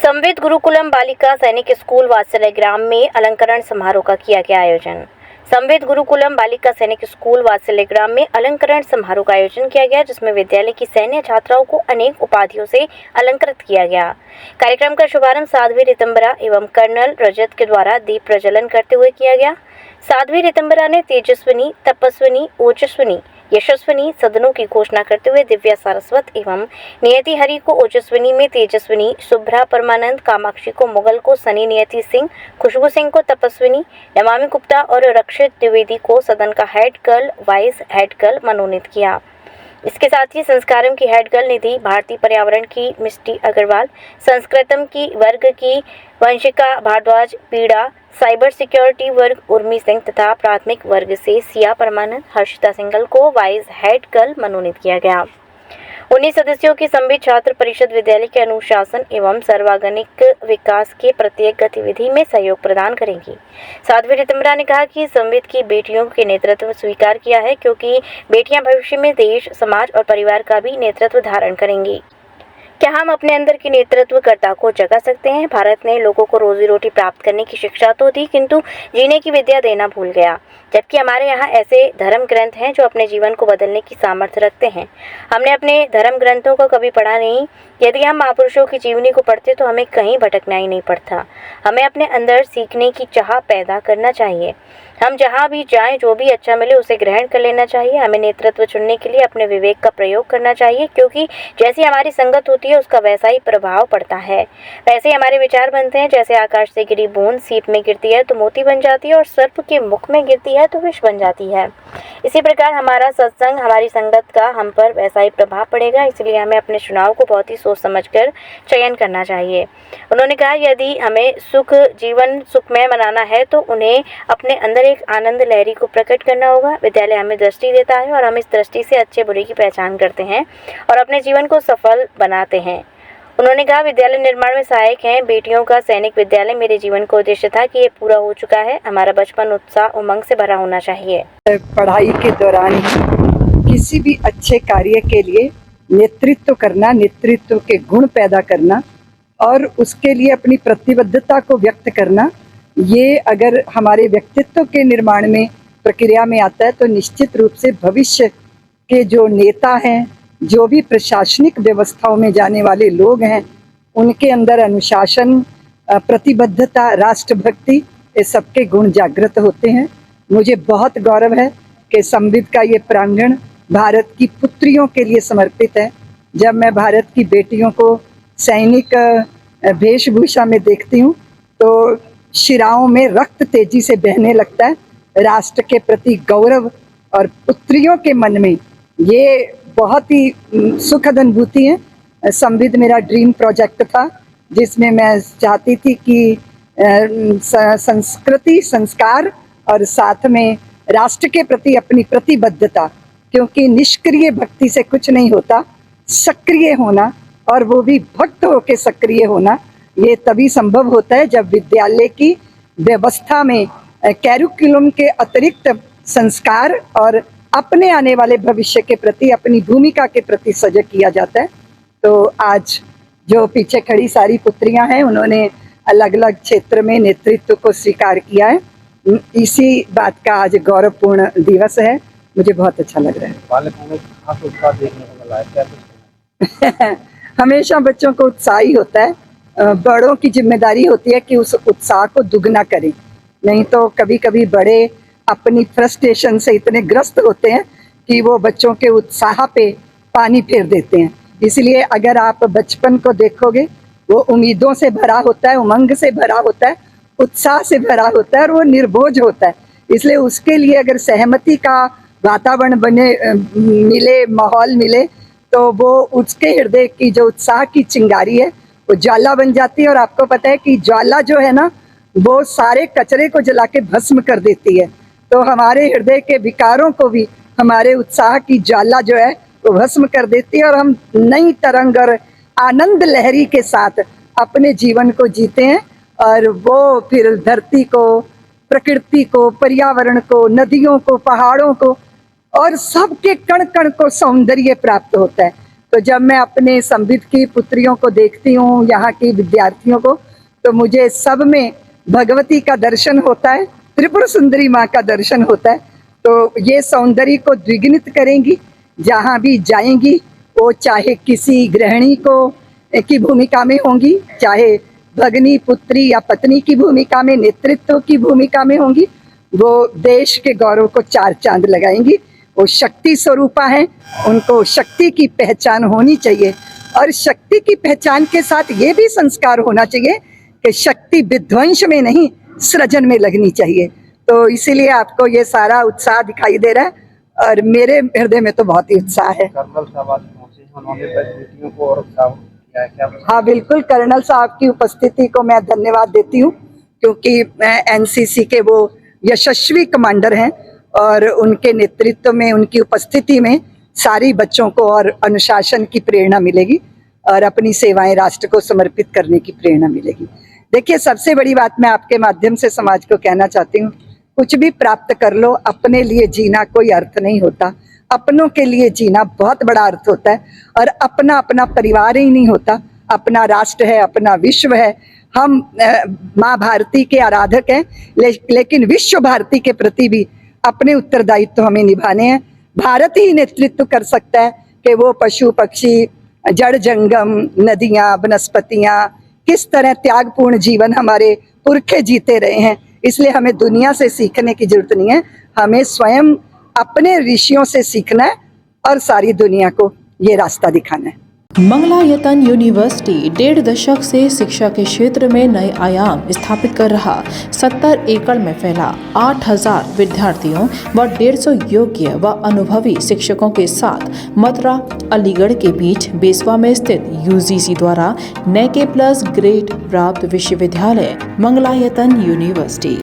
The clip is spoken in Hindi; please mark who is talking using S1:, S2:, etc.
S1: संविद गुरुकुलम बालिका सैनिक स्कूल वात्सल्य ग्राम में अलंकरण समारोह का किया गया आयोजन। संविद गुरुकुलम बालिका सैनिक स्कूल वात्सल्य ग्राम में अलंकरण समारोह का आयोजन किया गया, जिसमें विद्यालय की सैन्य छात्राओं को अनेक उपाधियों से अलंकृत किया गया। कार्यक्रम का शुभारंभ साध्वी रितंबरा एवं कर्नल रजत के द्वारा दीप प्रज्वलन करते हुए किया गया। साध्वी रितंबरा ने तेजस्विनी, तपस्विनी, ओजस्विनी, यशस्विनी सदनों की घोषणा करते हुए दिव्या सारस्वत एवं नियति हरि को ओजस्विनी में तेजस्विनी, शुभ्रा परमानंद, कामाक्षी को मुगल को सनी नियति सिंह, खुशबू सिंह को तपस्विनी, नमामि गुप्ता और रक्षित द्विवेदी को सदन का head girl, vice head girl मनोनीत किया। इसके साथ ही संस्कारम की हेड गर्ल निधि भारती, पर्यावरण की मिष्टी अग्रवाल, संस्कृतम की वर्ग की वंशिका भारद्वाज, पीड़ा साइबर सिक्योरिटी वर्ग उर्मी सिंह तथा प्राथमिक वर्ग से सिया परमानंद, हर्षिता सिंगल को वाइस हेड गर्ल मनोनीत किया गया। 19 सदस्यों की संविद छात्र परिषद विद्यालय के अनुशासन एवं सर्वांगीण विकास के प्रत्येक गतिविधि में सहयोग प्रदान करेंगी। साध्वी रितंबरा ने कहा कि संविद की बेटियों के नेतृत्व स्वीकार किया है, क्योंकि बेटियां भविष्य में देश, समाज और परिवार का भी नेतृत्व धारण करेंगी। क्या हम अपने अंदर की नेतृत्वकर्ता को जगा सकते हैं? भारत ने लोगों को रोजी रोटी प्राप्त करने की शिक्षा तो दी, किंतु जीने की विद्या देना भूल गया। जबकि हमारे यहाँ ऐसे धर्म ग्रंथ हैं जो अपने जीवन को बदलने की सामर्थ्य रखते हैं। हमने अपने धर्म ग्रंथों को कभी पढ़ा नहीं। यदि हम महापुरुषों की जीवनी को पढ़ते तो हमें कहीं भटकना ही नहीं पड़ता। हमें अपने अंदर सीखने की चाह पैदा करना चाहिए। हम जहाँ भी जाएं, जो भी अच्छा मिले उसे ग्रहण कर लेना चाहिए। हमें नेतृत्व चुनने के लिए अपने विवेक का प्रयोग करना चाहिए, क्योंकि जैसी हमारी संगत होती है उसका वैसा ही प्रभाव पड़ता है। वैसे ही हमारे विचार बनते हैं। जैसे आकाश से गिरी बूंद सीप में गिरती है तो मोती बन जाती है, और सर्प के मुख में गिरती है तो विष बन जाती है। इसी प्रकार हमारा सत्संग, हमारी संगत का हम पर वैसा ही प्रभाव पड़ेगा। इसलिए हमें अपने चुनाव को बहुत ही सोच समझकर चयन करना चाहिए। उन्होंने कहा, यदि हमें जीवन सुखमय बनाना है तो उन्हें अपने अंदर एक आनंद लहरी को प्रकट करना होगा। विद्यालय हमें दृष्टि देता है और हम इस दृष्टि से अच्छे बुरे की पहचान करते हैं और अपने जीवन को सफल बनाते हैं। उन्होंने कहा, विद्यालय निर्माण में सहायक हैं। बेटियों का सैनिक विद्यालय मेरे जीवन का उद्देश्य था कि ये पूरा हो चुका है। हमारा बचपन उत्साह उमंग से भरा होना चाहिए।
S2: पढ़ाई के दौरान किसी भी अच्छे कार्य के लिए नेतृत्व करना, नेतृत्व के गुण पैदा करना और उसके लिए अपनी प्रतिबद्धता को व्यक्त करना, ये अगर हमारे व्यक्तित्व के निर्माण में प्रक्रिया में आता है तो निश्चित रूप से भविष्य के जो नेता हैं, जो भी प्रशासनिक व्यवस्थाओं में जाने वाले लोग हैं, उनके अंदर अनुशासन, प्रतिबद्धता, राष्ट्रभक्ति, ये सबके गुण जागृत होते हैं। मुझे बहुत गौरव है कि संविद का ये प्रांगण भारत की पुत्रियों के लिए समर्पित है। जब मैं भारत की बेटियों को सैनिक वेशभूषा में देखती हूँ तो शिराओं में रक्त तेजी से बहने लगता है। राष्ट्र के प्रति गौरव और पुत्रियों के मन में ये बहुत ही सुखद अनुभूति है। संविद मेरा ड्रीम प्रोजेक्ट था, जिसमें मैं चाहती थी कि संस्कृति, संस्कार और साथ में राष्ट्र के प्रति अपनी प्रतिबद्धता, क्योंकि निष्क्रिय भक्ति से कुछ नहीं होता। सक्रिय होना, और वो भी भक्त होकर सक्रिय होना, ये तभी संभव होता है जब विद्यालय की व्यवस्था में कैरिकुलम के अतिरिक्त संस्कार और अपने आने वाले भविष्य के प्रति, अपनी भूमिका के प्रति सजग किया जाता है। तो आज जो पीछे खड़ी सारी पुत्रियां हैं, उन्होंने अलग अलग क्षेत्र में नेतृत्व को स्वीकार किया है। इसी बात का आज गौरवपूर्ण दिवस है। मुझे बहुत अच्छा लग रहा है।
S3: बालकों में खास उत्साह देखने को मिला है, क्या कुछ
S2: हमेशा बच्चों को उत्साह ही होता है। बड़ों की जिम्मेदारी होती है कि उस उत्साह को दुगना करें, नहीं तो कभी कभी बड़े अपनी फ्रस्ट्रेशन से इतने ग्रस्त होते हैं कि वो बच्चों के उत्साह पे पानी फेर देते हैं। इसलिए अगर आप बचपन को देखोगे, वो उम्मीदों से भरा होता है, उमंग से भरा होता है, उत्साह से भरा होता है और वो निर्भोज होता है। इसलिए उसके लिए अगर सहमति का वातावरण मिले, माहौल मिले, तो वो उसके हृदय की जो उत्साह की चिंगारी है वो ज्वाला बन जाती है। और आपको पता है कि ज्वाला जो है ना, वो सारे कचरे को जला के भस्म कर देती है। तो हमारे हृदय के विकारों को भी हमारे उत्साह की ज्वाला जो है वो भस्म कर देती है, और हम नई तरंग और आनंद लहरी के साथ अपने जीवन को जीते हैं। और वो फिर धरती को, प्रकृति को, पर्यावरण को, नदियों को, पहाड़ों को और सबके कण कण को सौंदर्य प्राप्त होता है। तो जब मैं अपने संबित की पुत्रियों को देखती हूँ, यहाँ की विद्यार्थियों को, तो मुझे सब में भगवती का दर्शन होता है, त्रिपुर सुंदरी माँ का दर्शन होता है। तो ये सौंदर्य को द्विगुणित करेंगी, जहाँ भी जाएंगी वो चाहे किसी गृहिणी को की भूमिका में होंगी, चाहे भगनी पुत्री या पत्नी की भूमिका में, नेतृत्व की भूमिका में होंगी, वो देश के गौरव को चार चांद लगाएंगी। वो शक्ति स्वरूपा है, उनको शक्ति की पहचान होनी चाहिए और शक्ति की पहचान के साथ ये भी संस्कार होना चाहिए कि शक्ति विध्वंस में नहीं सृजन में लगनी चाहिए। तो इसीलिए आपको ये सारा उत्साह दिखाई दे रहा है और मेरे हृदय में तो बहुत ही उत्साह है।
S3: कर्नल साहब आज पहुंचे हैं, उन्होंने बेटियों को और उत्साह किया है क्या?
S2: हाँ बिल्कुल, कर्नल साहब की उपस्थिति को मैं धन्यवाद देती हूँ, क्योंकि एनसीसी के वो यशस्वी कमांडर हैं और उनके नेतृत्व में, उनकी उपस्थिति में सारी बच्चों को और अनुशासन की प्रेरणा मिलेगी और अपनी सेवाएं राष्ट्र को समर्पित करने की प्रेरणा मिलेगी। देखिए, सबसे बड़ी बात मैं आपके माध्यम से समाज को कहना चाहती हूँ, कुछ भी प्राप्त कर लो, अपने लिए जीना कोई अर्थ नहीं होता। अपनों के लिए जीना बहुत बड़ा अर्थ होता है और अपना अपना परिवार ही नहीं होता, अपना राष्ट्र है, अपना विश्व है। हम माँ भारती के आराधक हैं, लेकिन विश्व भारती के प्रति भी अपने उत्तरदायित्व हमें निभाने हैं। भारत ही नेतृत्व कर सकता है कि वो पशु पक्षी, जड़ जंगम, नदियाँ, वनस्पतियाँ किस तरह त्यागपूर्ण जीवन हमारे पुरखे जीते रहे हैं। इसलिए हमें दुनिया से सीखने की जरूरत नहीं है, हमें स्वयं अपने ऋषियों से सीखना है और सारी दुनिया को ये रास्ता दिखाना है।
S4: मंगलायतन यूनिवर्सिटी 1.5 दशक से शिक्षा के क्षेत्र में नए आयाम स्थापित कर रहा 70 एकड़ में फैला 8000 विद्यार्थियों व 150 योग्य व अनुभवी शिक्षकों के साथ मथुरा अलीगढ़ के बीच बेसवा में स्थित यूजीसी द्वारा NAAC+ ग्रेड प्राप्त विश्वविद्यालय मंगलायतन यूनिवर्सिटी